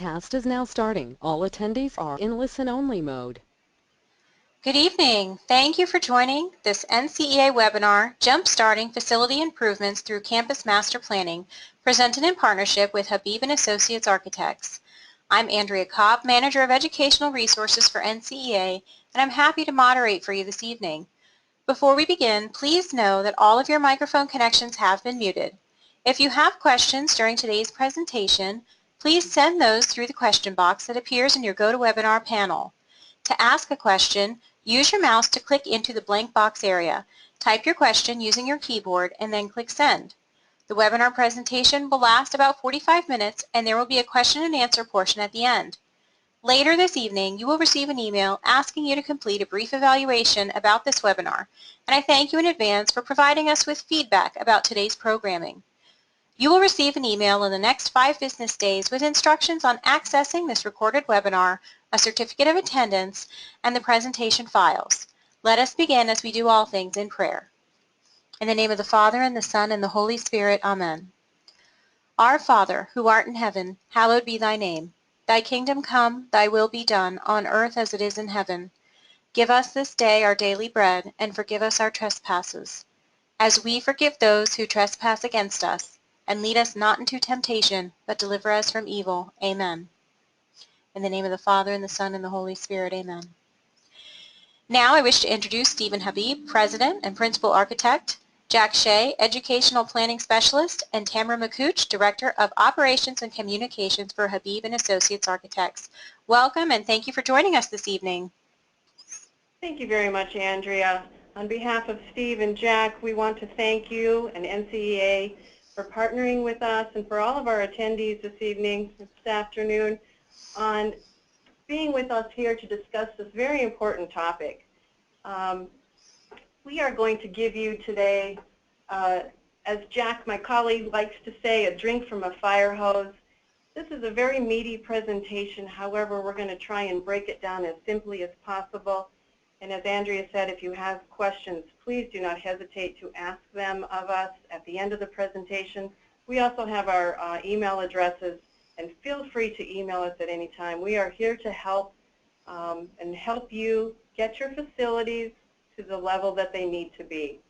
Cast is now starting. All attendees are in listen-only mode. Good evening. Thank you for joining this NCEA webinar, Jumpstarting Facility Improvements Through Campus Master Planning, presented in partnership with Habib & Associates Architects. I'm Andrea Cobb, Manager of Educational Resources for NCEA, and I'm happy to moderate for you this evening. Before we begin, please know that all of your microphone connections have been muted. If you have questions during today's presentation, please send those through the question box that appears in your GoToWebinar panel. To ask a question, use your mouse to click into the blank box area. Type your question using your keyboard and then click Send. The webinar presentation will last about 45 minutes and there will be a question and answer portion at the end. Later this evening, you will receive an email asking you to complete a brief evaluation about this webinar, and I thank you in advance for providing us with feedback about today's programming. You will receive an email in the next 5 business days with instructions on accessing this recorded webinar, a certificate of attendance, and the presentation files. Let us begin as we do all things in prayer. In the name of the Father, and the Son, and the Holy Spirit, Amen. Our Father, who art in heaven, hallowed be thy name. Thy kingdom come, thy will be done, on earth as it is in heaven. Give us this day our daily bread, and forgive us our trespasses, as we forgive those who trespass against us. And lead us not into temptation, but deliver us from evil. Amen. In the name of the Father, and the Son, and the Holy Spirit. Amen. Now I wish to introduce Stephen Habib, President and Principal Architect, Jack Shea, Educational Planning Specialist, and Tamara McCooch, Director of Operations and Communications for Habib & Associates Architects. Welcome, and thank you for joining us this evening. Thank you very much, Andrea. On behalf of Steve and Jack, we want to thank you and NCEA for partnering with us and for all of our attendees this evening, this afternoon, on being with us here to discuss this very important topic. We are going to give you today, as Jack, my colleague, likes to say, a drink from a fire hose. This is a very meaty presentation. However, we're going to try and break it down as simply as possible. And as Andrea said, if you have questions, please do not hesitate to ask them of us at the end of the presentation. We also have our email addresses, and feel free to email us at any time. We are here to help and help you get your facilities to the level that they need to be.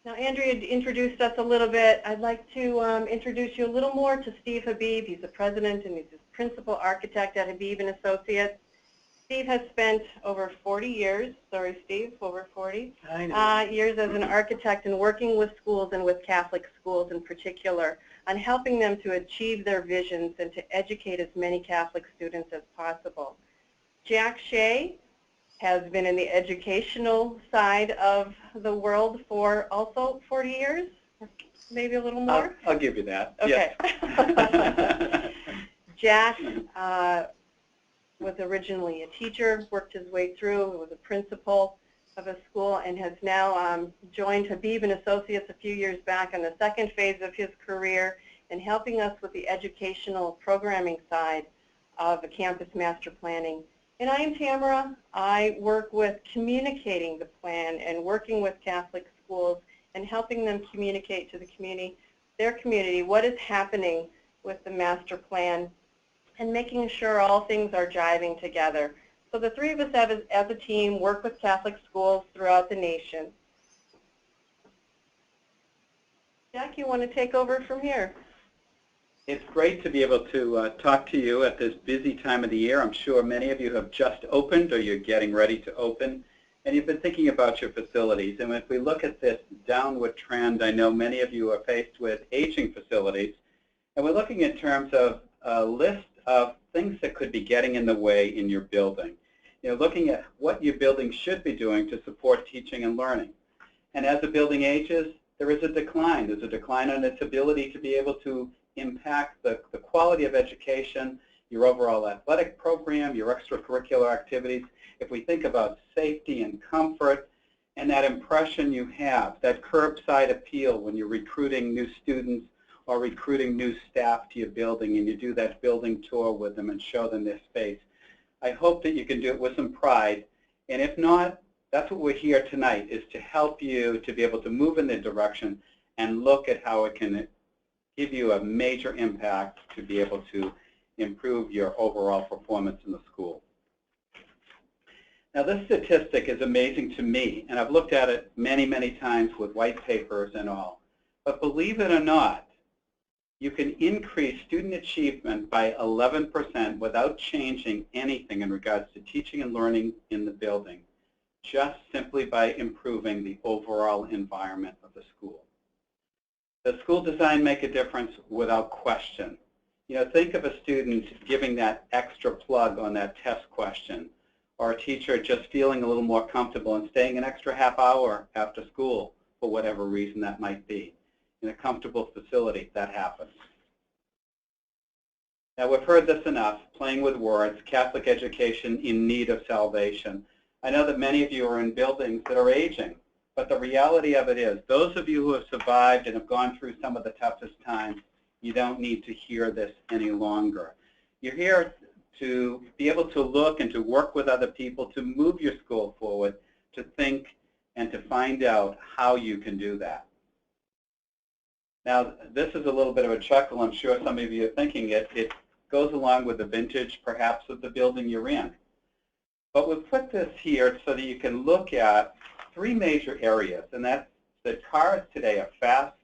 Now, Andrea introduced us a little bit. I'd like to introduce you a little more to Steve Habib. He's the president and he's the principal architect at Habib & Associates. Steve has spent over 40 years, sorry Steve, over 40 years as an architect and working with schools and with Catholic schools in particular on helping them to achieve their visions and to educate as many Catholic students as possible. Jack Shea has been in the educational side of the world for also 40 years, maybe a little more? I'll give you that. Okay. Yes. Jack was originally a teacher, worked his way through, was a principal of a school, and has now joined Habib & Associates a few years back on the second phase of his career and helping us with the educational programming side of the campus master planning. And I am Tamara. I work with communicating the plan and working with Catholic schools and helping them communicate to the community, their community, what is happening with the master plan and making sure all things are jiving together. So the three of us as a team work with Catholic schools throughout the nation. Jack, you want to take over from here? It's great to be able to talk to you at this busy time of the year. I'm sure many of you have just opened or you're getting ready to open, and you've been thinking about your facilities. And if we look at this downward trend, I know many of you are faced with aging facilities, and we're looking in terms of a list of things that could be getting in the way in your building. You know, looking at what your building should be doing to support teaching and learning. And as the building ages, there is a decline. There's a decline in its ability to be able to impact the quality of education, your overall athletic program, your extracurricular activities. If we think about safety and comfort and that impression you have, that curbside appeal when you're recruiting new students or recruiting new staff to your building and you do that building tour with them and show them their space. I hope that you can do it with some pride, and if not, that's what we're here tonight, is to help you to be able to move in that direction and look at how it can give you a major impact to be able to improve your overall performance in the school. Now, this statistic is amazing to me, and I've looked at it many, many times with white papers and all. But believe it or not, you can increase student achievement by 11% without changing anything in regards to teaching and learning in the building, just simply by improving the overall environment of the school. Does school design make a difference? Without question. You know, think of a student giving that extra plug on that test question, or a teacher just feeling a little more comfortable and staying an extra half hour after school for whatever reason that might be. In a comfortable facility, that happens. Now, we've heard this enough, playing with words, Catholic education in need of salvation. I know that many of you are in buildings that are aging, but the reality of it is, those of you who have survived and have gone through some of the toughest times, you don't need to hear this any longer. You're here to be able to look and to work with other people to move your school forward, to think and to find out how you can do that. Now, this is a little bit of a chuckle. I'm sure some of you are thinking it goes along with the vintage, perhaps, of the building you're in. But we've put this here so that you can look at three major areas, and that's that cars today are fast,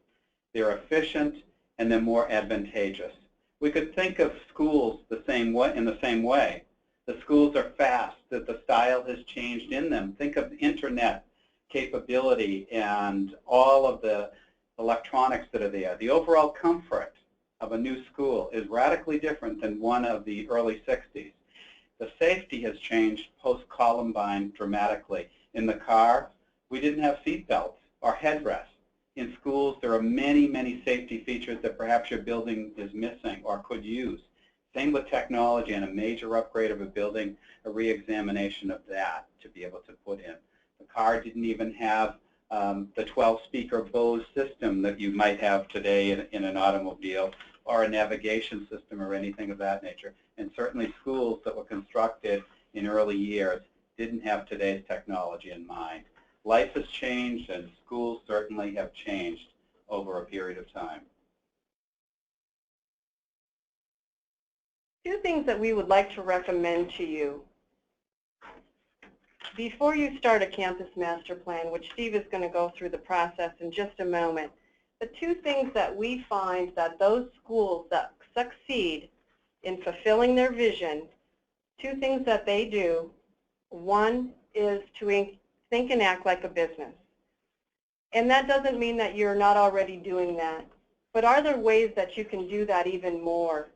they're efficient, and they're more advantageous. We could think of schools in the same way. The schools are fast, that the style has changed in them. Think of internet capability and all of the electronics that are there. The overall comfort of a new school is radically different than one of the early 60s. The safety has changed post-Columbine dramatically. In the car, we didn't have seat belts or headrests. In schools, there are many, many safety features that perhaps your building is missing or could use. Same with technology, and a major upgrade of a building, a re-examination of that to be able to put in. The car didn't even have the 12-speaker Bose system that you might have today in an automobile, or a navigation system or anything of that nature. And certainly schools that were constructed in early years didn't have today's technology in mind. Life has changed, and schools certainly have changed over a period of time. Two things that we would like to recommend to you before you start a campus master plan, which Steve is going to go through the process in just a moment. The two things that we find that those schools that succeed in fulfilling their vision, two things that they do. One is to think and act like a business. And that doesn't mean that you're not already doing that. But are there ways that you can do that even more?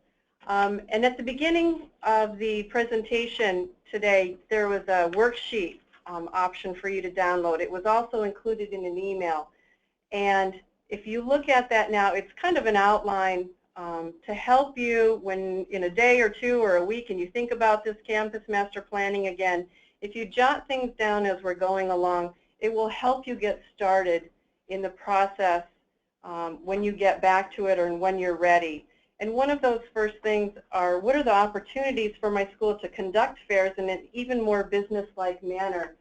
And at the beginning of the presentation today, there was a worksheet option for you to download. It was also included in an email. And if you look at that now, it's kind of an outline to help you when in a day or two or a week and you think about this campus master planning again. If you jot things down as we're going along, it will help you get started in the process when you get back to it or when you're ready. And one of those first things are, what are the opportunities for my school to conduct fairs in an even more business-like manner?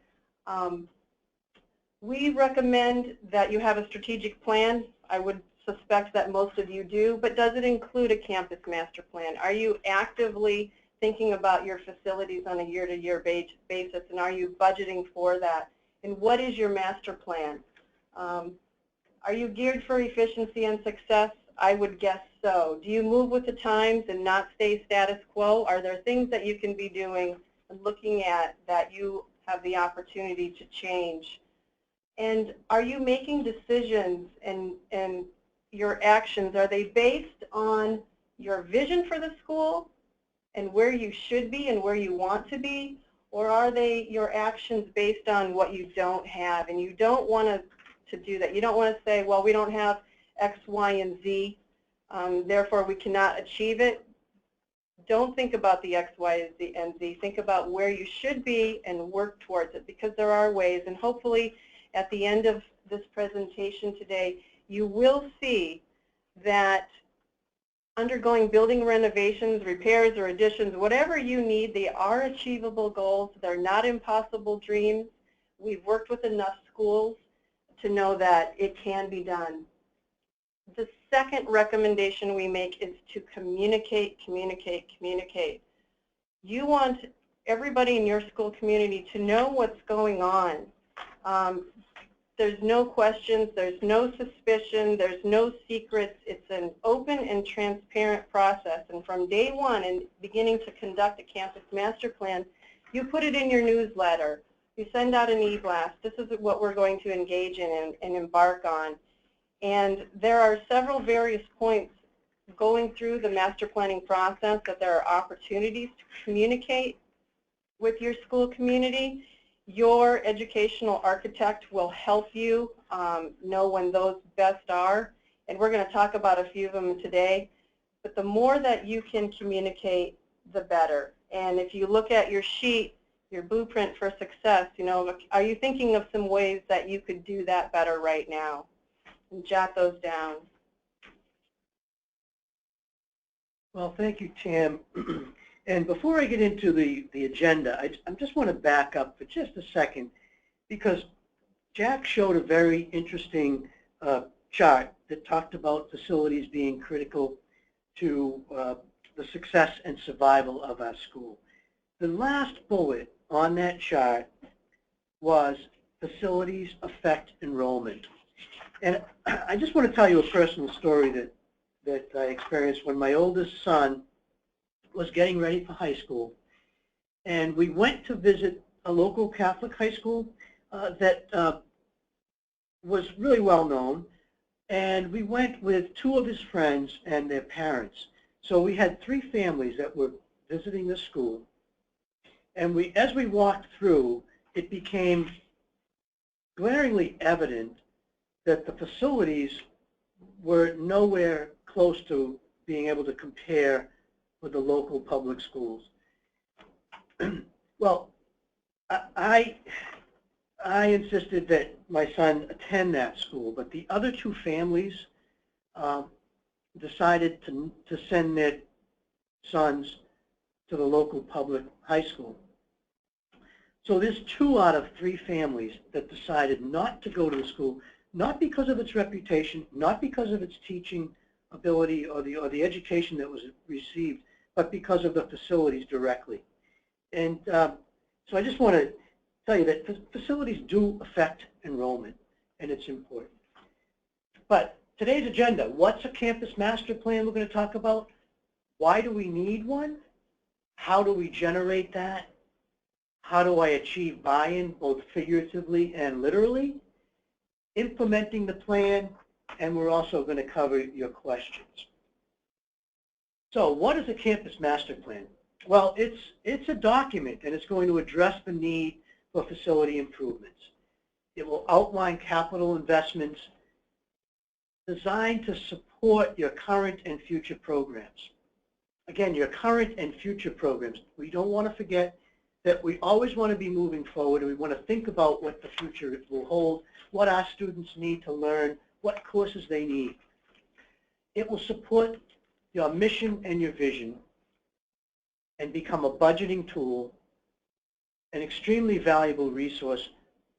We recommend that you have a strategic plan. I would suspect that most of you do, but does it include a campus master plan? Are you actively thinking about your facilities on a year-to-year basis, and are you budgeting for that? And what is your master plan? Are you geared for efficiency and success? I would guess so. Do you move with the times and not stay status quo? Are there things that you can be doing and looking at that you have the opportunity to change? And are you making decisions and your actions, are they based on your vision for the school and where you should be and where you want to be? Or are they your actions based on what you don't have? And you don't want to do that. You don't want to say, well, we don't have X, Y, and Z, therefore we cannot achieve it. Don't think about the X, Y, and Z. Think about where you should be and work towards it, because there are ways. And hopefully at the end of this presentation today, you will see that undergoing building renovations, repairs, or additions, whatever you need, they are achievable goals. They're not impossible dreams. We've worked with enough schools to know that it can be done. The second recommendation we make is to communicate, communicate, communicate. You want everybody in your school community to know what's going on. There's no questions, there's no suspicion, there's no secrets. It's an open and transparent process. And from day one and beginning to conduct a campus master plan, you put it in your newsletter. You send out an e-blast. This is what we're going to engage in and embark on. And there are several various points going through the master planning process that there are opportunities to communicate with your school community. Your educational architect will help you know when those best are, and we're going to talk about a few of them today. But the more that you can communicate, the better. And if you look at your sheet, your blueprint for success, you know, are you thinking of some ways that you could do that better right now? And jot those down. Well, thank you, Tam. And before I get into the agenda, I just want to back up for just a second, because Jack showed a very interesting chart that talked about facilities being critical to the success and survival of our school. The last bullet on that chart was facilities affect enrollment. And I just want to tell you a personal story that I experienced when my oldest son was getting ready for high school. And we went to visit a local Catholic high school that was really well known. And we went with two of his friends and their parents. So we had three families that were visiting the school. And as we walked through, it became glaringly evident that the facilities were nowhere close to being able to compare with the local public schools. Well, I insisted that my son attend that school, but the other two families decided to send their sons to the local public high school. So there's 2 out of 3 families that decided not to go to the school, not because of its reputation, not because of its teaching ability or the education that was received, but because of the facilities directly. And so I just want to tell you that facilities do affect enrollment, and it's important. But today's agenda, what's a campus master plan we're going to talk about? Why do we need one? How do we generate that? How do I achieve buy-in, both figuratively and literally? Implementing the plan, and we're also going to cover your questions. So what is a campus master plan? Well, it's a document, and it's going to address the need for facility improvements. It will outline capital investments designed to support your current and future programs. Again, your current and future programs. We don't want to forget that we always want to be moving forward, and we want to think about what the future will hold, what our students need to learn, what courses they need. It will support your mission and your vision and become a budgeting tool, an extremely valuable resource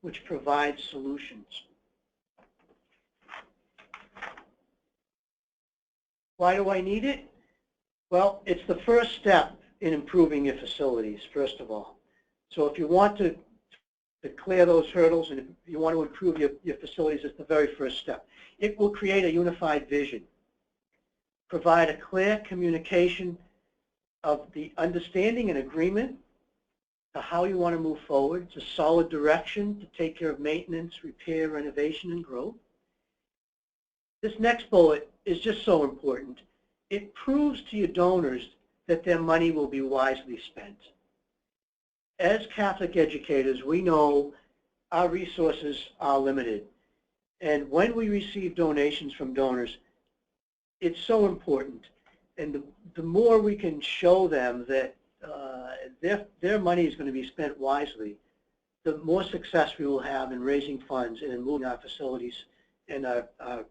which provides solutions. Why do I need it? Well, it's the first step in improving your facilities, first of all. So if you want to clear those hurdles and if you want to improve your facilities, it's the very first step. It will create a unified vision, provide a clear communication of the understanding and agreement to how you want to move forward. It's a solid direction to take care of maintenance, repair, renovation, and growth. This next bullet is just so important. It proves to your donors that their money will be wisely spent. As Catholic educators, we know our resources are limited. And when we receive donations from donors, it's so important. And the more we can show them that their money is going to be spent wisely, the more success we will have in raising funds and in moving our facilities and our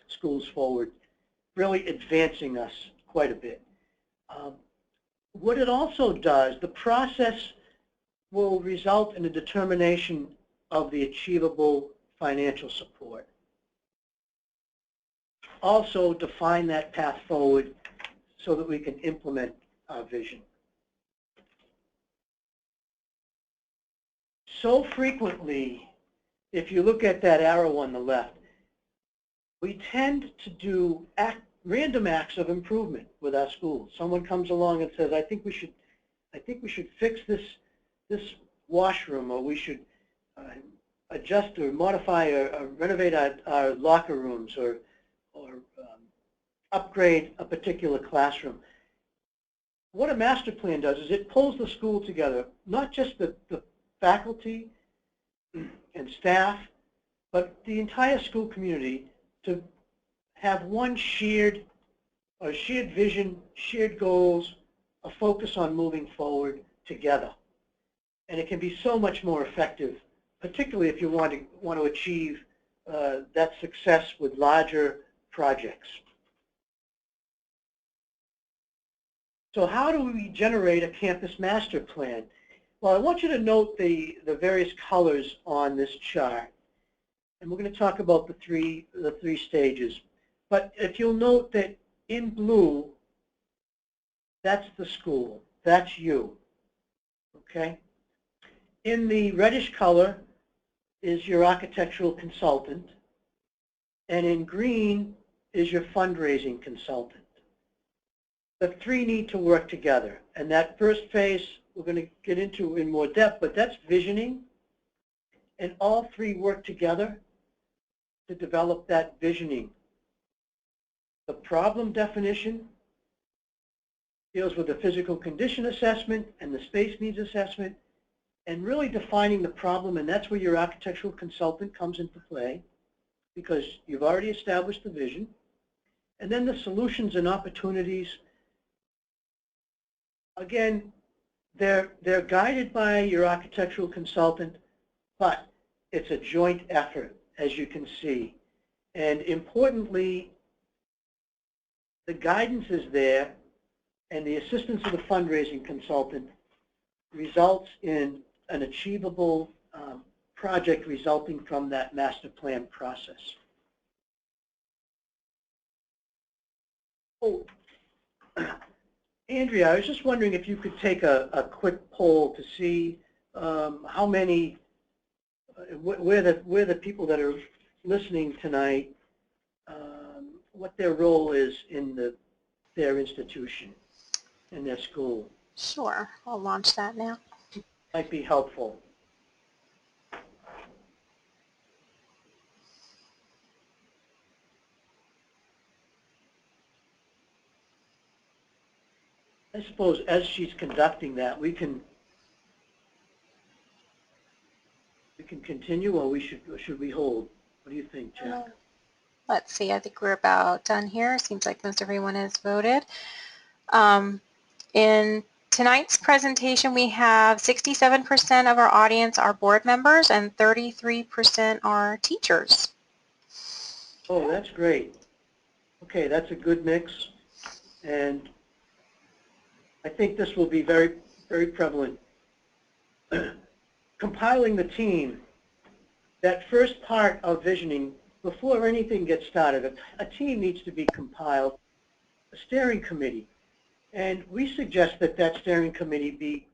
schools forward, really advancing us quite a bit. What it also does, the process will result in a determination of the achievable financial support. also define that path forward so that we can implement our vision. So frequently, if you look at that arrow on the left, we tend to do random acts of improvement with our schools. Someone comes along and says, I think we should fix this washroom, or we should adjust or modify or renovate our locker rooms, or upgrade a particular classroom. What a master plan does is it pulls the school together, not just the faculty and staff, but the entire school community, to have one shared vision, shared goals, a focus on moving forward together. And it can be so much more effective, particularly if you want to achieve that success with larger projects. So how do we generate a campus master plan? Well, I want you to note the various colors on this chart. And we're going to talk about the three stages. But if you'll note that in blue, that's the school. That's you. Okay? In the reddish color is your architectural consultant. And in green is your fundraising consultant. The three need to work together. And that first phase we're going to get into in more depth, but that's visioning. And all three work together to develop that visioning. The problem definition deals with the physical condition assessment and the space needs assessment, and really defining the problem, and that's where your architectural consultant comes into play, because you've already established the vision. And then the solutions and opportunities, again, they're guided by your architectural consultant, but it's a joint effort, as you can see. And importantly, the guidance is there, and the assistance of the fundraising consultant results in an achievable project resulting from that master plan process. Oh, Andrea, I was just wondering if you could take a quick poll to see how many, where the people that are listening tonight, what their role is in their institution, in their school. Sure, I'll launch that now. Might be helpful. I suppose as she's conducting that, we can continue, or should we hold? What do you think, Jack? Let's see, I think we're about done here. Seems like most everyone has voted. In tonight's presentation, we have 67% of our audience are board members and 33% are teachers. Oh, that's great. Okay, that's a good mix, and I think this will be very, very prevalent. Compiling the team, that first part of visioning, before anything gets started, a team needs to be compiled, a steering committee. And we suggest that that steering committee be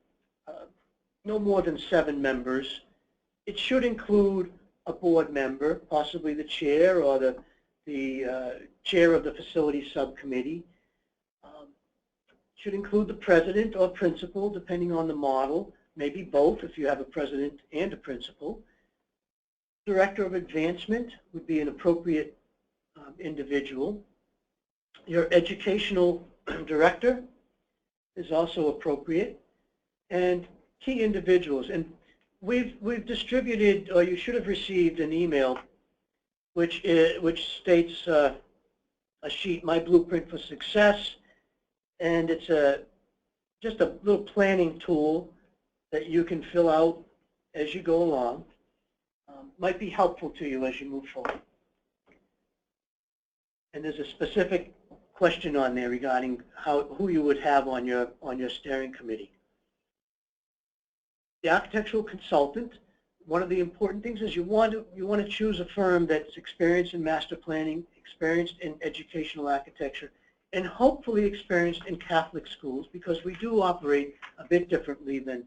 no more than 7 members. It should include a board member, possibly the chair or the chair of the facilities subcommittee. Should include the president or principal, depending on the model, maybe both if you have a president and a principal. Director of advancement would be an appropriate individual. Your educational director is also appropriate, and key individuals. And we've distributed, or you should have received an email, which states a sheet, My Blueprint for Success, and it's just a little planning tool that you can fill out as you go along. Might be helpful to you as you move forward. And there's a specific question on there regarding who you would have on your steering committee. The architectural consultant one of the important things is you want to choose a firm that's experienced in master planning, experienced in educational architecture, and hopefully experienced in Catholic schools, because we do operate a bit differently than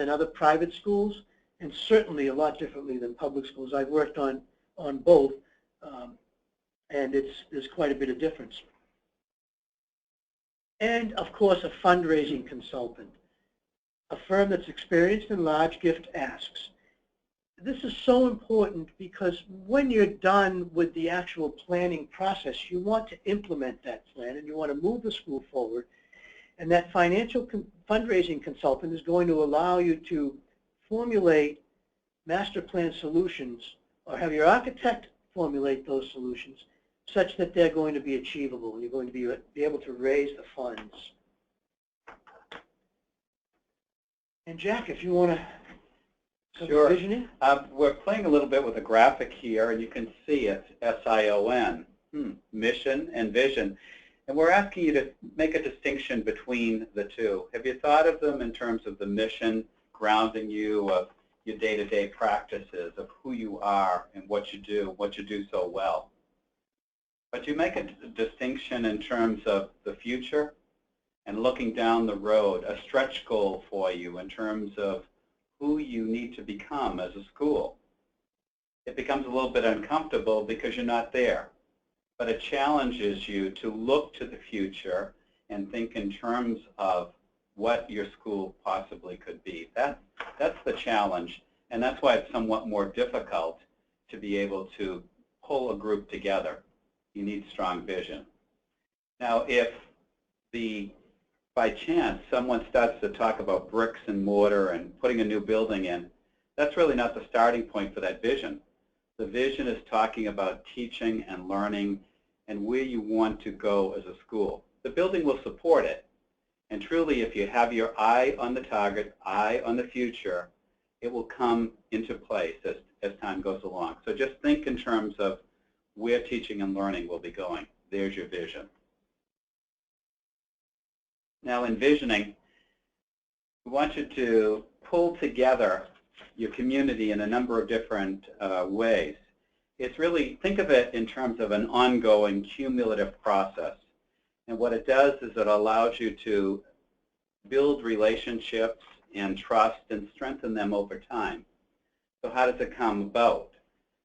other private schools, and certainly a lot differently than public schools. I've worked on both, and there's quite a bit of difference. And of course, a fundraising consultant, a firm that's experienced in large gift asks. This is so important because when you're done with the actual planning process, you want to implement that plan and you want to move the school forward. And that financial fundraising consultant is going to allow you to formulate master plan solutions, or have your architect formulate those solutions such that they're going to be achievable and you're going to be able to raise the funds. And Jack, if you want to Sure. vision We're playing a little bit with a graphic here, and you can see it's SION, mission and vision. And we're asking you to make a distinction between the two. Have you thought of them in terms of the mission grounding you, of your day-to-day practices, of who you are and what you do so well? But you make a distinction in terms of the future and looking down the road, a stretch goal for you in terms of who you need to become as a school. It becomes a little bit uncomfortable because you're not there, but it challenges you to look to the future and think in terms of what your school possibly could be. That's the challenge, and that's why it's somewhat more difficult to be able to pull a group together. You need strong vision. Now, if by chance someone starts to talk about bricks and mortar and putting a new building in, that's really not the starting point for that vision. The vision is talking about teaching and learning and where you want to go as a school. The building will support it. And truly, if you have your eye on the target, eye on the future, it will come into place as time goes along. So just think in terms of where teaching and learning will be going. There's your vision. Now, envisioning, we want you to pull together your community in a number of different ways. It's really, think of it in terms of an ongoing cumulative process. And what it does is it allows you to build relationships and trust and strengthen them over time. So how does it come about?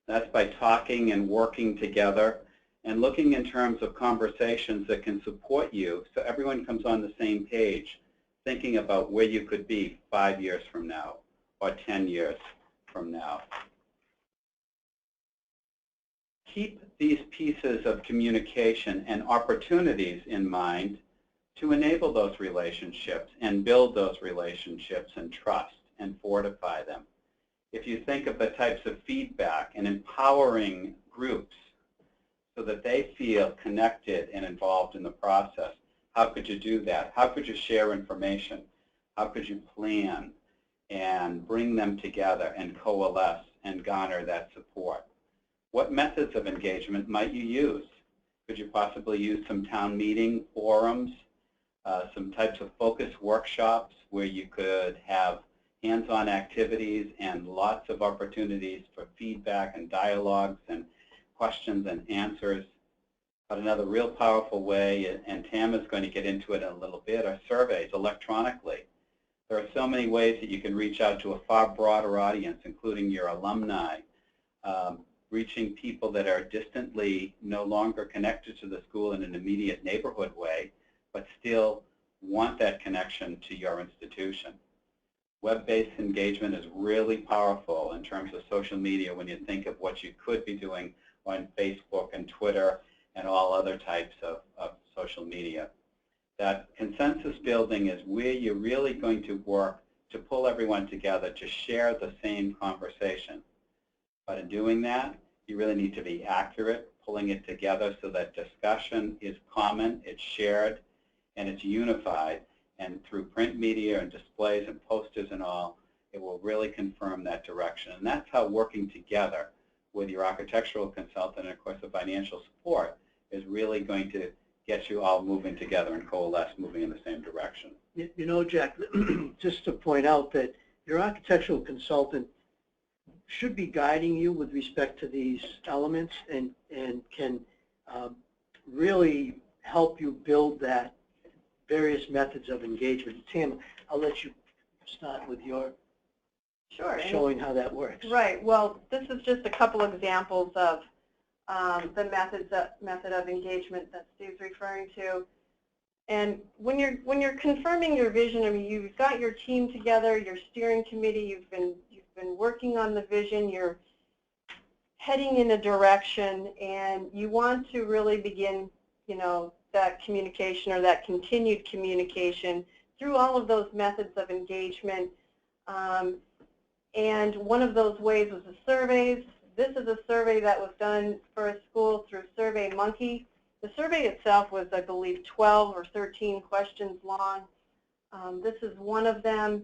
That's by talking and working together and looking in terms of conversations that can support you so everyone comes on the same page, thinking about where you could be 5 years from now or 10 years from now. Keep these pieces of communication and opportunities in mind to enable those relationships and build those relationships and trust and fortify them. If you think of the types of feedback and empowering groups so that they feel connected and involved in the process, how could you do that? How could you share information? How could you plan and bring them together and coalesce and garner that support? What methods of engagement might you use? Could you possibly use some town meeting forums, some types of focus workshops where you could have hands-on activities and lots of opportunities for feedback and dialogues and questions and answers? But another real powerful way, and Tam is going to get into it in a little bit, are surveys electronically. There are so many ways that you can reach out to a far broader audience, including your alumni, reaching people that are distantly no longer connected to the school in an immediate neighborhood way, but still want that connection to your institution. Web-based engagement is really powerful in terms of social media when you think of what you could be doing on Facebook and Twitter and all other types of social media. That consensus building is where you're really going to work to pull everyone together to share the same conversation. But in doing that, you really need to be accurate, pulling it together so that discussion is common, it's shared, and it's unified. And through print media and displays and posters and all, it will really confirm that direction. And that's how working together with your architectural consultant and, of course, the financial support is really going to get you all moving together and coalesce, moving in the same direction. You know, Jack, just to point out that your architectural consultant should be guiding you with respect to these elements and can really help you build that various methods of engagement. Tim, I'll let you start with your showing how that works. Right. Well, this is just a couple examples of the method of engagement that Steve's referring to. And when you're confirming your vision, I mean, you've got your team together, your steering committee, you've been working on the vision, you're heading in a direction, and you want to really begin, you know, that communication or that continued communication through all of those methods of engagement. And one of those ways was the surveys. This is a survey that was done for a school through SurveyMonkey. The survey itself was, I believe, 12 or 13 questions long. This is one of them.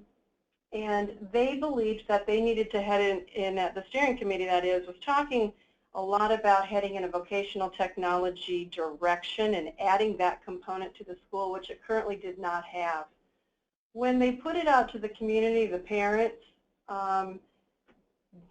And they believed that they needed to head in at the steering committee, that is, was talking a lot about heading in a vocational technology direction and adding that component to the school, which it currently did not have. When they put it out to the community, the parents,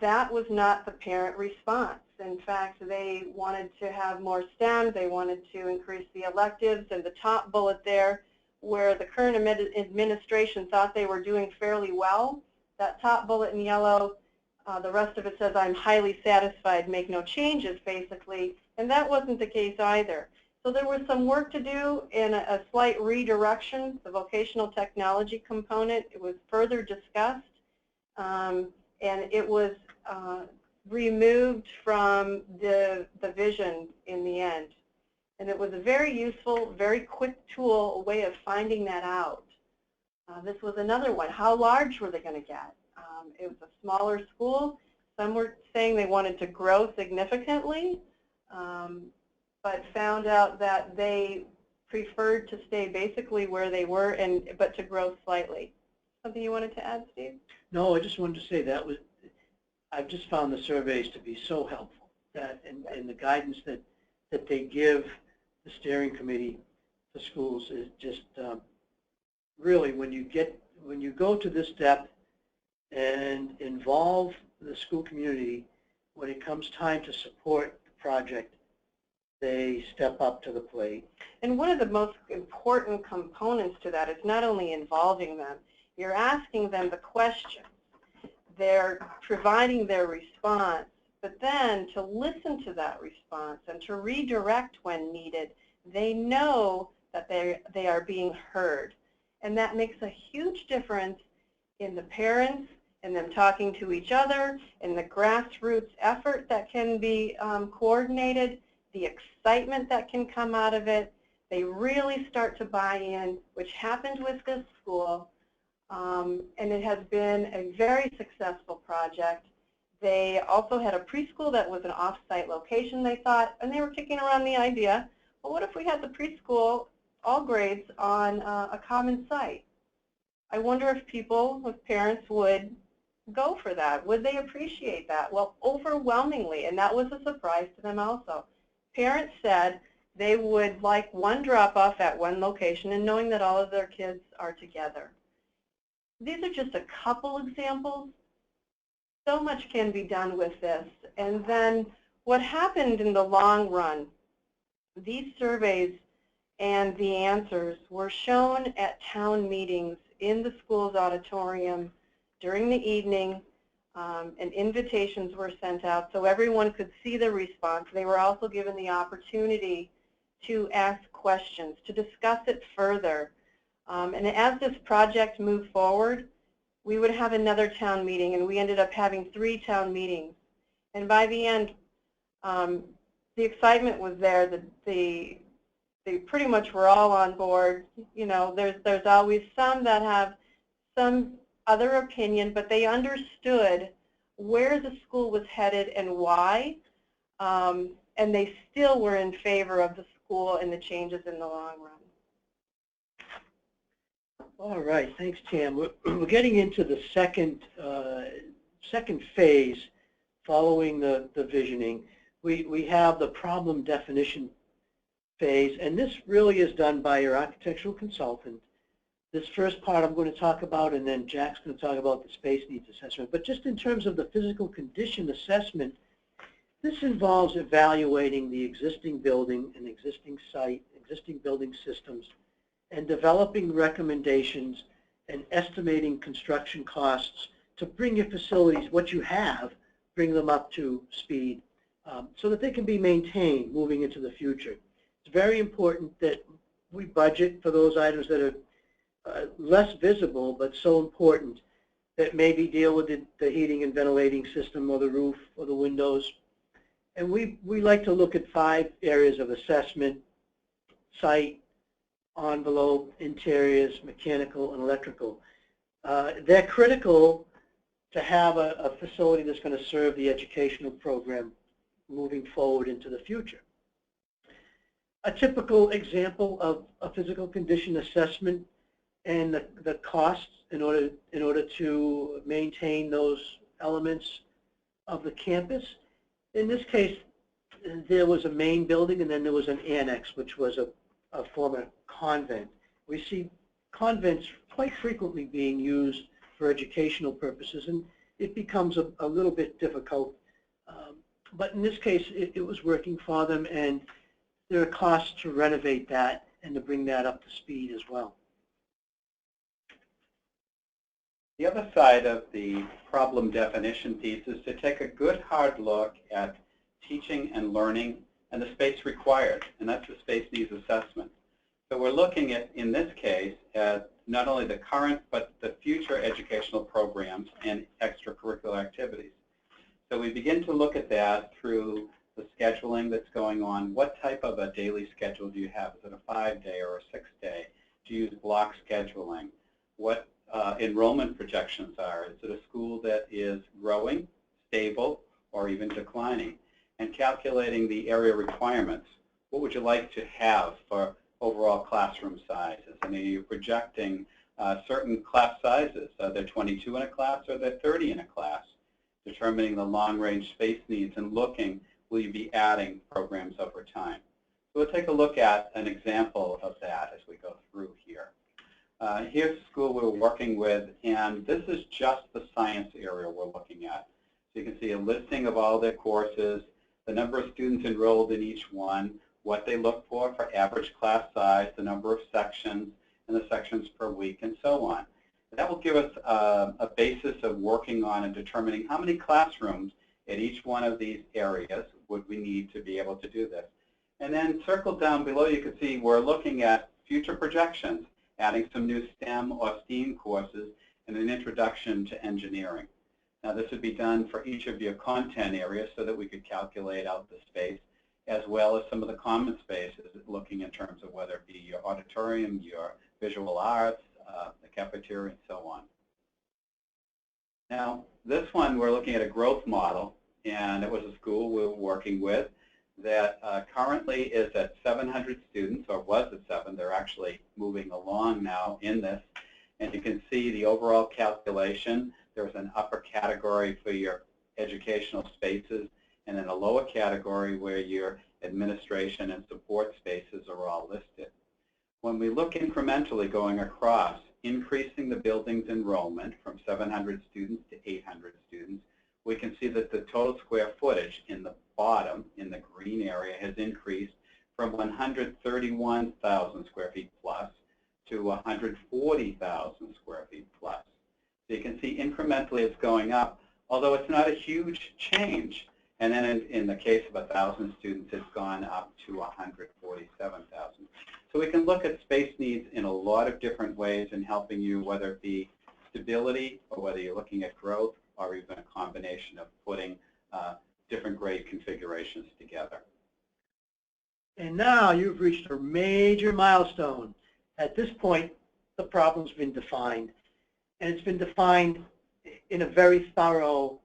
that was not the parent response. In fact, they wanted to have more STEM, they wanted to increase the electives, and the top bullet there, where the current administration thought they were doing fairly well, that top bullet in yellow, the rest of it says, I'm highly satisfied, make no changes, basically, and that wasn't the case either. So there was some work to do in a slight redirection, the vocational technology component. It was further discussed, and it was removed from the vision in the end. And it was a very useful, very quick tool, a way of finding that out. This was another one. How large were they going to get? It was a smaller school. Some were saying they wanted to grow significantly, but found out that they preferred to stay basically where they were, but to grow slightly. Something you wanted to add, Steve? No, I just wanted to say that I've just found the surveys to be so helpful, that and the guidance that they give the steering committee for schools is just really, when you go to this depth and involve the school community, when it comes time to support the project, they step up to the plate. And one of the most important components to that is not only involving them, you're asking them the questions, they're providing their response, but then to listen to that response and to redirect when needed, they know that they are being heard. And that makes a huge difference in the parents and them talking to each other, in the grassroots effort that can be coordinated, the excitement that can come out of it. They really start to buy in, which happened with this school, and it has been a very successful project. They also had a preschool that was an off-site location, they thought, and they were kicking around the idea, well, what if we had the preschool, all grades, on a common site? I wonder if people, if parents would go for that. Would they appreciate that? Well, overwhelmingly, and that was a surprise to them also. Parents said they would like one drop-off at one location and knowing that all of their kids are together. These are just a couple examples. So much can be done with this. And then what happened in the long run, these surveys and the answers were shown at town meetings in the school's auditorium during the evening, and invitations were sent out so everyone could see the response. They were also given the opportunity to ask questions, to discuss it further. And as this project moved forward, we would have another town meeting, and we ended up having 3 town meetings. And by the end, the excitement was there. They pretty much were all on board. You know, there's always some that have some other opinion, but they understood where the school was headed and why, and they still were in favor of the school and the changes in the long run. All right, thanks, Tam. We're getting into the second phase following the visioning. We have the problem definition phase, and this really is done by your architectural consultant This first part I'm going to talk about, and then Jack's going to talk about the space needs assessment. But just in terms of the physical condition assessment, this involves evaluating the existing building and existing site, existing building systems, and developing recommendations and estimating construction costs to bring your facilities, what you have, bring them up to speed so that they can be maintained moving into the future. It's very important that we budget for those items that are less visible but so important, that maybe deal with the heating and ventilating system or the roof or the windows. And we like to look at 5 areas of assessment: site, envelope, interiors, mechanical, and electrical. They're critical to have a facility that's going to serve the educational program moving forward into the future. A typical example of a physical condition assessment and the costs in order to maintain those elements of the campus. In this case, there was a main building, and then there was an annex, which was a former convent. We see convents quite frequently being used for educational purposes, and it becomes a little bit difficult. But in this case, it was working for them, and there are costs to renovate that and to bring that up to speed as well. The other side of the problem definition piece is to take a good hard look at teaching and learning and the space required, and that's the space needs assessment. So we're looking at, in this case, at not only the current but the future educational programs and extracurricular activities. So we begin to look at that through the scheduling that's going on. What type of a daily schedule do you have? Is it a 5-day or a 6-day? Do you use block scheduling? What enrollment projections are? Is it a school that is growing, stable, or even declining? And calculating the area requirements. What would you like to have for overall classroom sizes? I mean, you're projecting certain class sizes. Are there 22 in a class, or are there 30 in a class? Determining the long-range space needs and looking, will you be adding programs over time? So we'll take a look at an example of that as we go through here. Here's a school we're working with, and this is just the science area we're looking at. So you can see a listing of all their courses, the number of students enrolled in each one, what they look for average class size, the number of sections, and the sections per week, and so on. That will give us a basis of working on and determining how many classrooms at each one of these areas would we need to be able to do this. And then circled down below, you can see we're looking at future projections, adding some new STEM or STEAM courses, and an introduction to engineering. Now this would be done for each of your content areas so that we could calculate out the space, as well as some of the common spaces, looking in terms of whether it be your auditorium, your visual arts, the cafeteria, and so on. Now this one, we're looking at a growth model, and it was a school we were working with that currently is at 700 students, or was at 7. They're actually moving along now in this. And you can see the overall calculation. There's an upper category for your educational spaces, and then a lower category where your administration and support spaces are all listed. When we look incrementally going across, increasing the building's enrollment from 700 students to 800 students, we can see that the total square footage in the bottom, in the green area, has increased from 131,000 square feet plus to 140,000 square feet plus. So you can see incrementally it's going up, although it's not a huge change. And then in the case of 1,000 students, it's gone up to 147,000. So we can look at space needs in a lot of different ways in helping you, whether it be stability or whether you're looking at growth, or even a combination of putting different grade configurations together. And now you've reached a major milestone. At this point, the problem's been defined, and it's been defined in a very thorough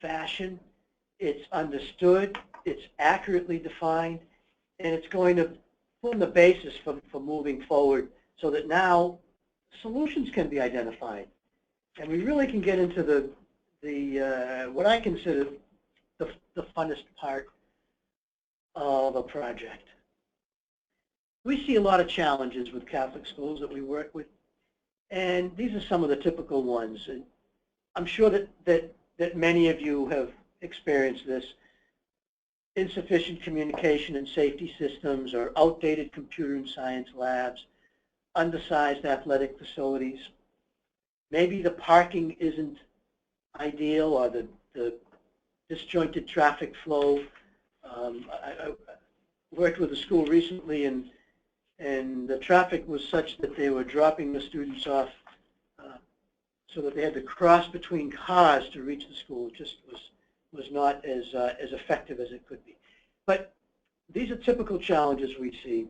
fashion. It's understood, it's accurately defined, and it's going to form the basis for moving forward so that now solutions can be identified. And we really can get into the what I consider the funnest part of a project. We see a lot of challenges with Catholic schools that we work with. And these are some of the typical ones. And I'm sure that many of you have experienced this. Insufficient communication and safety systems, or outdated computer and science labs, undersized athletic facilities. Maybe the parking isn't ideal, or the disjointed traffic flow. I worked with a school recently, and the traffic was such that they were dropping the students off so that they had to cross between cars to reach the school. It just was not as effective as it could be. But these are typical challenges we see.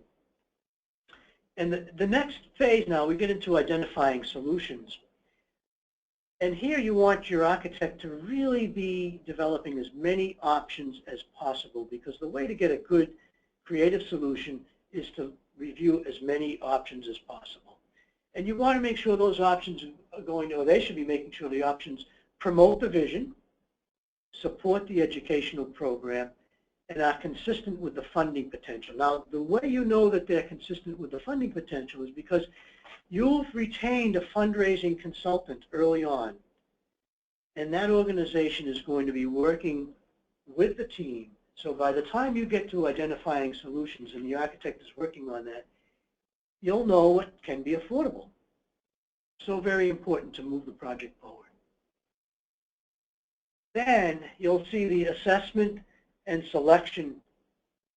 And the next phase now, we get into identifying solutions. And here you want your architect to really be developing as many options as possible, because the way to get a good creative solution is to review as many options as possible. And you want to make sure those options are going to, or they should be making sure the options promote the vision, support the educational program, and are consistent with the funding potential. Now, the way you know that they're consistent with the funding potential is because you've retained a fundraising consultant early on, and that organization is going to be working with the team. So by the time you get to identifying solutions and the architect is working on that, you'll know what can be affordable. So very important to move the project forward. Then you'll see the assessment and selection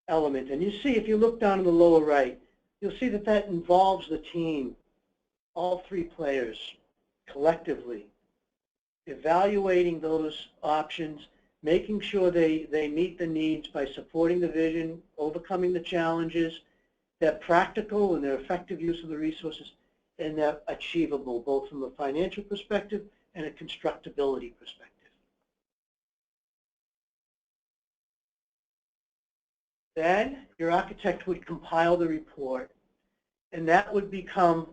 element. And you see, if you look down in the lower right, you'll see that that involves the team, all three players, collectively, evaluating those options, making sure they meet the needs by supporting the vision, overcoming the challenges, they're practical and they're effective use of the resources, and they're achievable both from a financial perspective and a constructability perspective. Then your architect would compile the report, and that would become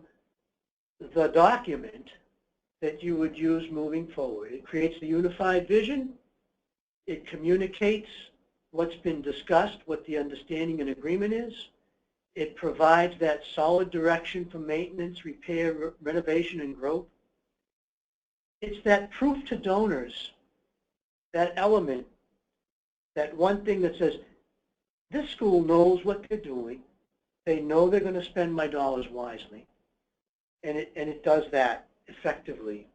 the document that you would use moving forward. It creates the unified vision. It communicates what's been discussed, what the understanding and agreement is. It provides that solid direction for maintenance, repair, renovation, and growth. It's that proof to donors, that element, that one thing that says, this school knows what they're doing. They know they're going to spend my dollars wisely. And it does that effectively.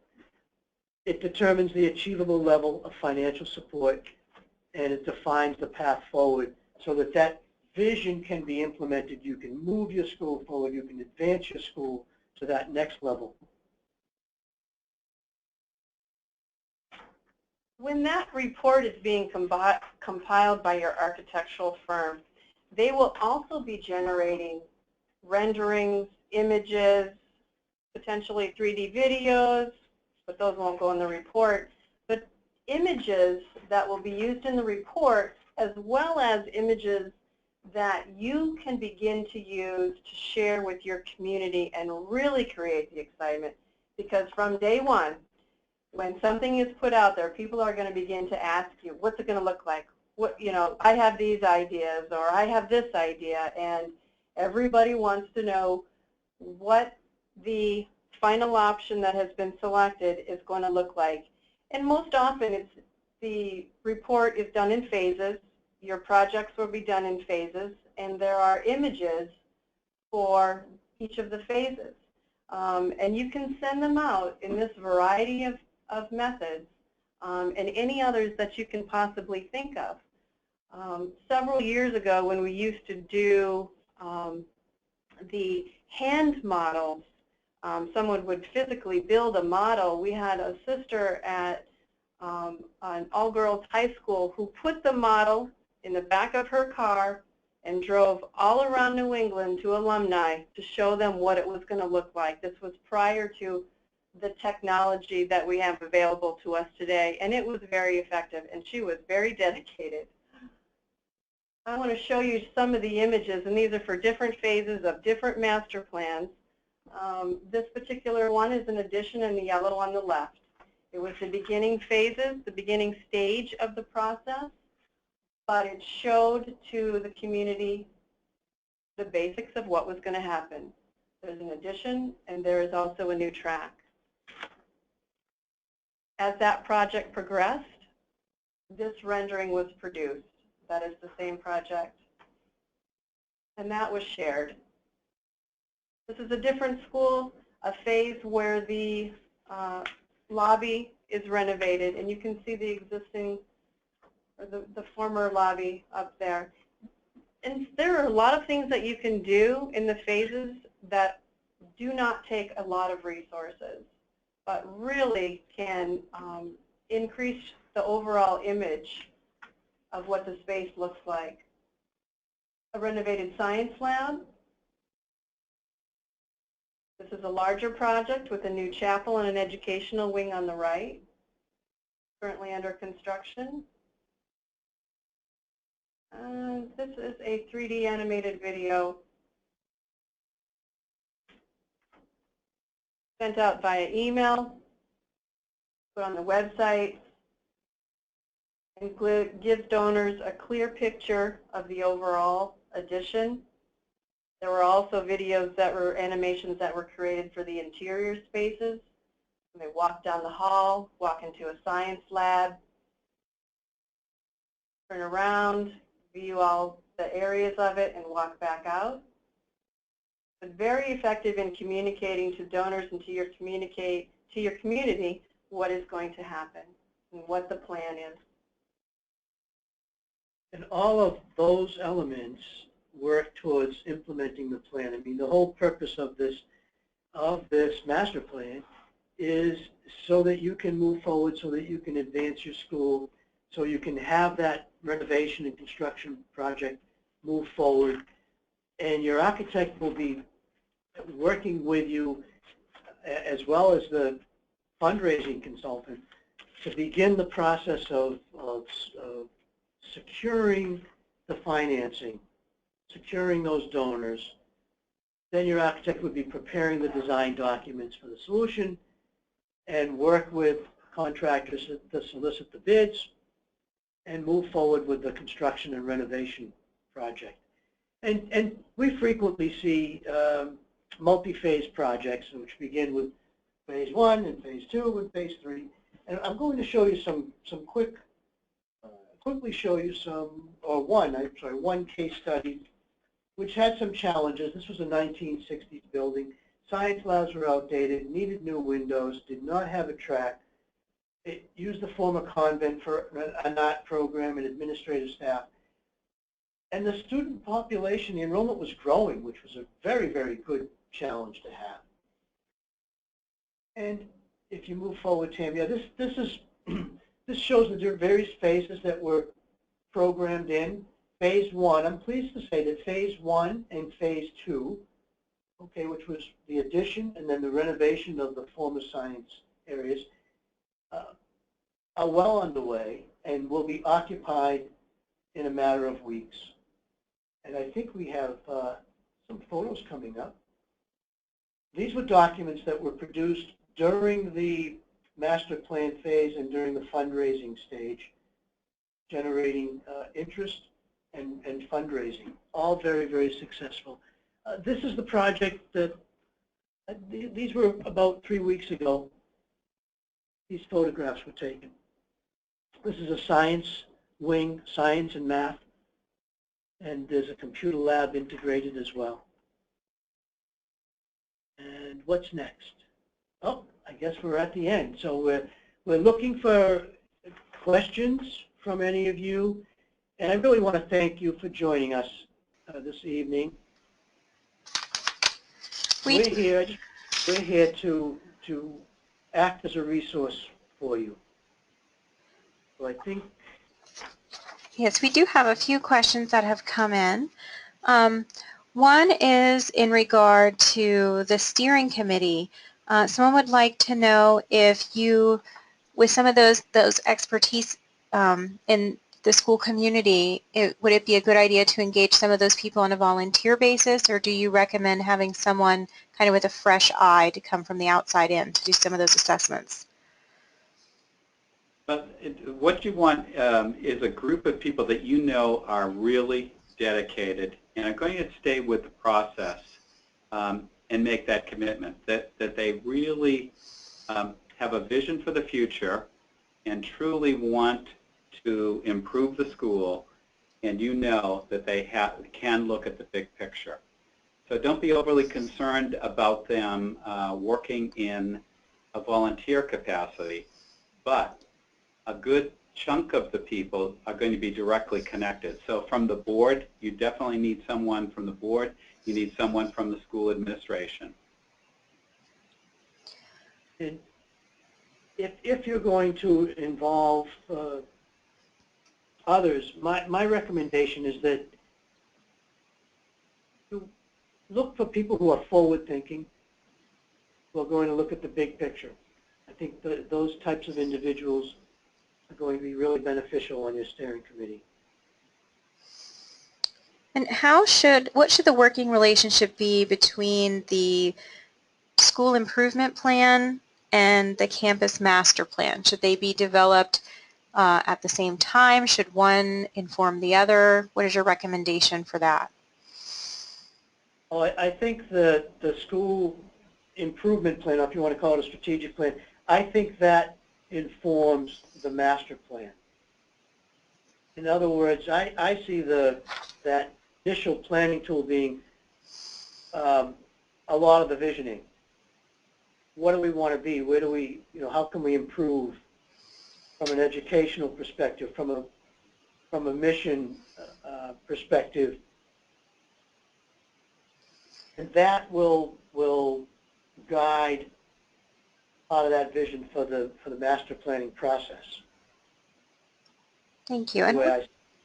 It determines the achievable level of financial support, and it defines the path forward so that that vision can be implemented. You can move your school forward. You can advance your school to that next level. When that report is being compiled by your architectural firm, they will also be generating renderings, images, potentially 3D videos, but those won't go in the report, but images that will be used in the report, as well as images that you can begin to use to share with your community and really create the excitement. Because from day one, when something is put out there, people are going to begin to ask you, what's it going to look like? What, I have these ideas, or I have this idea, and everybody wants to know what the final option that has been selected is going to look like. And most often, the report is done in phases. Your projects will be done in phases, and there are images for each of the phases. And you can send them out in this variety of methods, and any others that you can possibly think of. Several years ago, when we used to do the hand models, someone would physically build a model. We had a sister at an all-girls high school who put the model in the back of her car and drove all around New England to alumni to show them what it was going to look like. This was prior to the technology that we have available to us today, and it was very effective, and she was very dedicated. I want to show you some of the images, and these are for different phases of different master plans. This particular one is an addition in the yellow on the left. It was the beginning phases, the beginning stage of the process, but it showed to the community the basics of what was going to happen. There's an addition, and there is also a new track. As that project progressed, this rendering was produced. That is the same project. And that was shared. This is a different school, a phase where the lobby is renovated, and you can see the existing, or the former lobby up there. And there are a lot of things that you can do in the phases that do not take a lot of resources, but really can increase the overall image of what the space looks like. A renovated science lab. This is a larger project with a new chapel and an educational wing on the right, currently under construction. This is a 3D animated video sent out via email, put on the website, and gives donors a clear picture of the overall addition. There were also videos that were animations that were created for the interior spaces. They walk down the hall, walk into a science lab, turn around, view all the areas of it, and walk back out. But very effective in communicating to donors and to your community what is going to happen and what the plan is. And all of those elements work towards implementing the plan. I mean, the whole purpose of this master plan is so that you can move forward, so that you can advance your school, so you can have that renovation and construction project move forward, and your architect will be working with you as well as the fundraising consultant to begin the process of securing the financing, securing those donors. Then your architect would be preparing the design documents for the solution and work with contractors to solicit the bids and move forward with the construction and renovation project. And we frequently see multi-phase projects which begin with phase 1 and phase 2 and phase 3. And I'm going to show you quickly show you one case study which had some challenges. This was a 1960s building. Science labs were outdated, needed new windows, did not have a track. It used the former convent for an art program and administrative staff. And the student population, the enrollment was growing, which was a very, very good challenge to have. And if you move forward, Tam, yeah, this shows the various phases that were programmed in. Phase 1, I'm pleased to say that phase 1 and phase 2, okay, which was the addition and then the renovation of the former science areas, are well underway and will be occupied in a matter of weeks. And I think we have some photos coming up. These were documents that were produced during the master plan phase and during the fundraising stage, generating interest and fundraising, all very, very successful. This is the project that, these were about 3 weeks ago, these photographs were taken. This is a science wing, science and math, and there's a computer lab integrated as well. And what's next? Oh, I guess we're at the end. So we're looking for questions from any of you, and I really want to thank you for joining us this evening. We're here to act as a resource for you. So I think. Yes, we do have a few questions that have come in. One is in regard to the steering committee. Someone would like to know if you, with some of those expertise in the school community, would it be a good idea to engage some of those people on a volunteer basis, or do you recommend having someone kind of with a fresh eye to come from the outside in to do some of those assessments? But what you want is a group of people that you know are really dedicated and are going to stay with the process. and make that commitment, that they really have a vision for the future and truly want to improve the school, and you know that they can look at the big picture. So don't be overly concerned about them working in a volunteer capacity, but a good chunk of the people are going to be directly connected. So from the board, you definitely need someone from the board. You need someone from the school administration. And if you're going to involve others, my recommendation is that you look for people who are forward-thinking, who are going to look at the big picture. I think those types of individuals are going to be really beneficial on your steering committee. And what should the working relationship be between the school improvement plan and the campus master plan? Should they be developed at the same time? Should one inform the other? What is your recommendation for that? Well, I think that the school improvement plan, or if you want to call it a strategic plan, I think that informs the master plan. In other words, I see that initial planning tool being a lot of the visioning. What do we want to be? Where do we, how can we improve from an educational perspective, from a mission perspective? And that will guide part of that vision for the master planning process. Thank you. And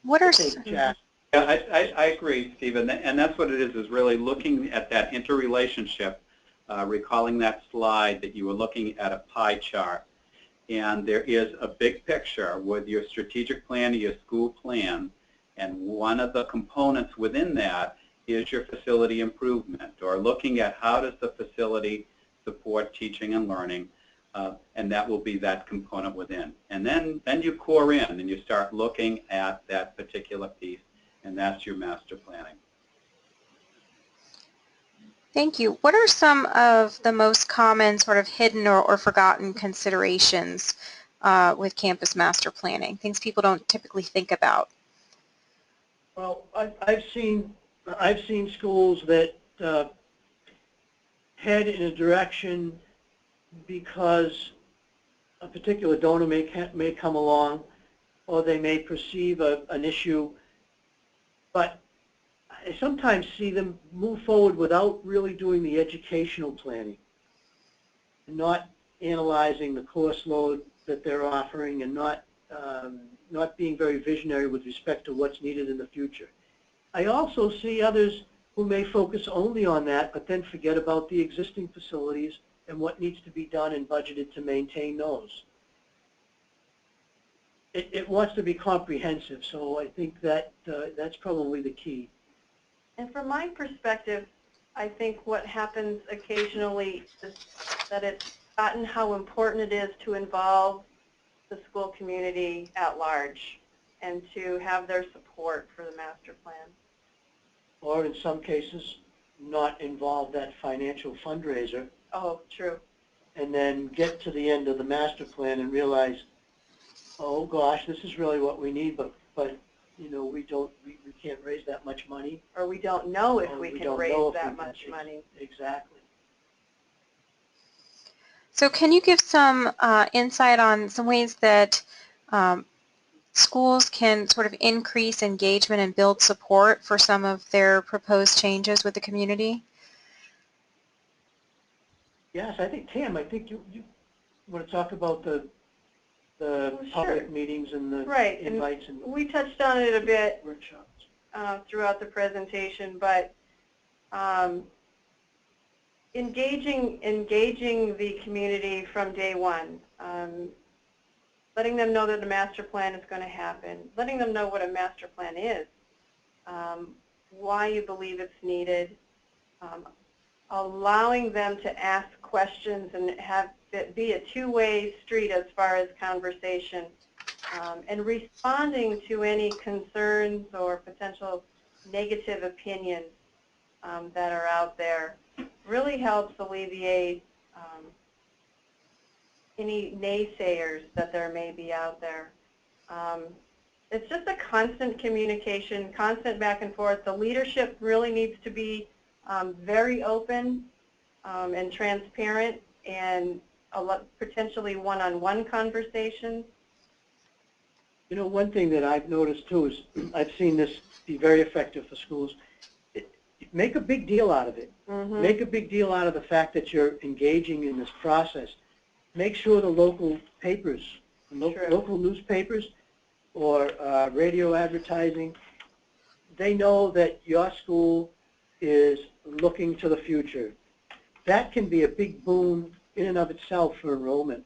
what are Yeah, I agree, Stephen, and that's what it is really looking at that interrelationship, recalling that slide that you were looking at a pie chart. And there is a big picture with your strategic plan or your school plan, and one of the components within that is your facility improvement, or looking at how does the facility support teaching and learning, and that will be that component within. And then you core in and you start looking at that particular piece, and that's your master planning. Thank you. What are some of the most common sort of hidden or forgotten considerations with campus master planning, things people don't typically think about? Well, I've seen schools that head in a direction because a particular donor may come along, or they may perceive an issue, but I sometimes see them move forward without really doing the educational planning, not analyzing the course load that they're offering, and not being very visionary with respect to what's needed in the future. I also see others who may focus only on that, but then forget about the existing facilities and what needs to be done and budgeted to maintain those. It wants to be comprehensive, so I think that that's probably the key. And from my perspective, I think what happens occasionally is that it's forgotten how important it is to involve the school community at large and to have their support for the master plan. Or in some cases, not involve that financial fundraiser. Oh, true. And then get to the end of the master plan and realize, oh gosh, this is really what we need, but we can't raise that much money. Or we don't know if we can raise that much money. Exactly. So can you give some insight on some ways that schools can sort of increase engagement and build support for some of their proposed changes with the community? Yes, I think, Tam, you want to talk about the public meetings and the invites and we touched on it a bit workshops throughout the presentation, but engaging the community from day one, letting them know that the master plan is going to happen, letting them know what a master plan is, why you believe it's needed, allowing them to ask questions and have it be a two-way street as far as conversation, and responding to any concerns or potential negative opinions that are out there. really helps alleviate any naysayers that there may be out there. It's just a constant communication, constant back and forth. The leadership really needs to be very open and transparent, and potentially one-on-one conversations. You know, one thing that I've noticed too is I've seen this be very effective for schools. Make a big deal out of it. Mm-hmm. Make a big deal out of the fact that you're engaging in this process. Make sure the local papers, local newspapers or radio advertising, they know that your school is looking to the future. That can be a big boon in and of itself for enrollment.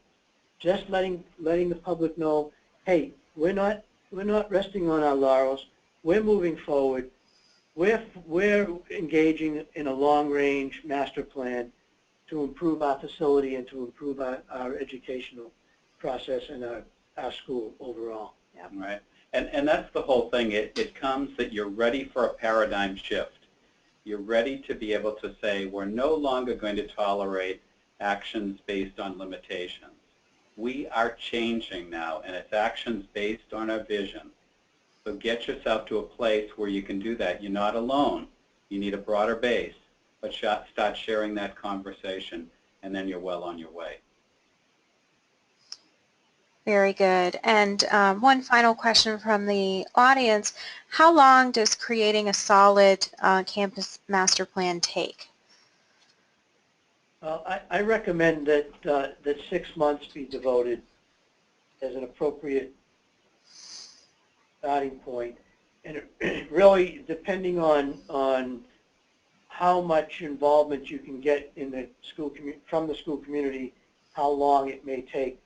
Just letting the public know, hey, we're not resting on our laurels. We're moving forward. We're engaging in a long-range master plan to improve our facility and to improve our educational process and our school overall. Yep. Right. And that's the whole thing. It comes that you're ready for a paradigm shift. You're ready to be able to say we're no longer going to tolerate actions based on limitations. We are changing now, and it's actions based on our vision. So get yourself to a place where you can do that. You're not alone. You need a broader base, but start sharing that conversation, and then you're well on your way. Very good. And one final question from the audience. How long does creating a solid campus master plan take? Well, I recommend that 6 months be devoted as an appropriate starting point, and really depending on how much involvement you can get in the school from the school community, how long it may take.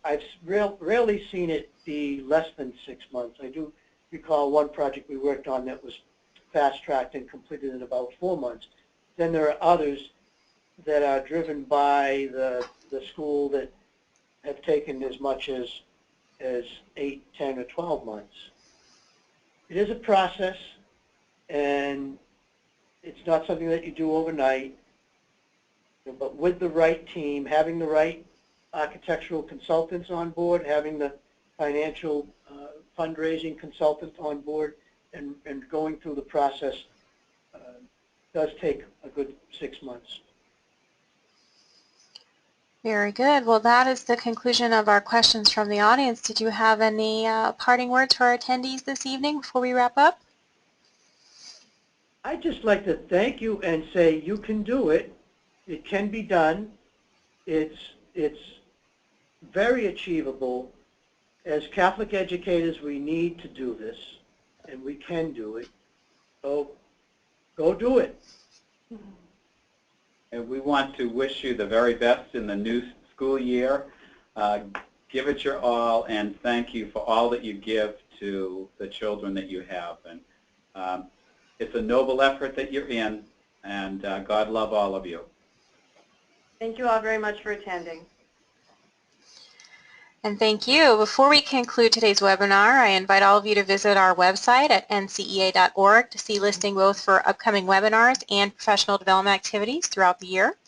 I've rarely seen it be less than 6 months. I do recall one project we worked on that was fast-tracked and completed in about 4 months. Then there are others that are driven by the school that have taken as much as 8, 10, or 12 months. It is a process, and it's not something that you do overnight, but with the right team, having the right architectural consultants on board, having the financial fundraising consultant on board, and going through the process does take a good 6 months. Very good. Well, that is the conclusion of our questions from the audience. Did you have any parting words for our attendees this evening before we wrap up? I'd just like to thank you and say you can do it. It can be done. It's very achievable. As Catholic educators, we need to do this, and we can do it. So go do it. And we want to wish you the very best in the new school year. Give it your all, and thank you for all that you give to the children that you have. And it's a noble effort that you're in, and God love all of you. Thank you all very much for attending. And thank you. Before we conclude today's webinar, I invite all of you to visit our website at ncea.org to see listing both for upcoming webinars and professional development activities throughout the year.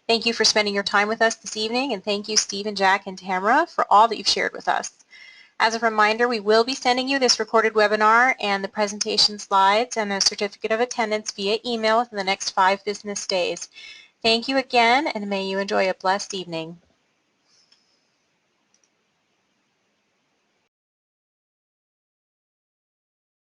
Thank you for spending your time with us this evening, and thank you, Stephen, Jack, and Tamara, for all that you've shared with us. As a reminder, we will be sending you this recorded webinar and the presentation slides and a certificate of attendance via email within the next 5 business days. Thank you again, and may you enjoy a blessed evening.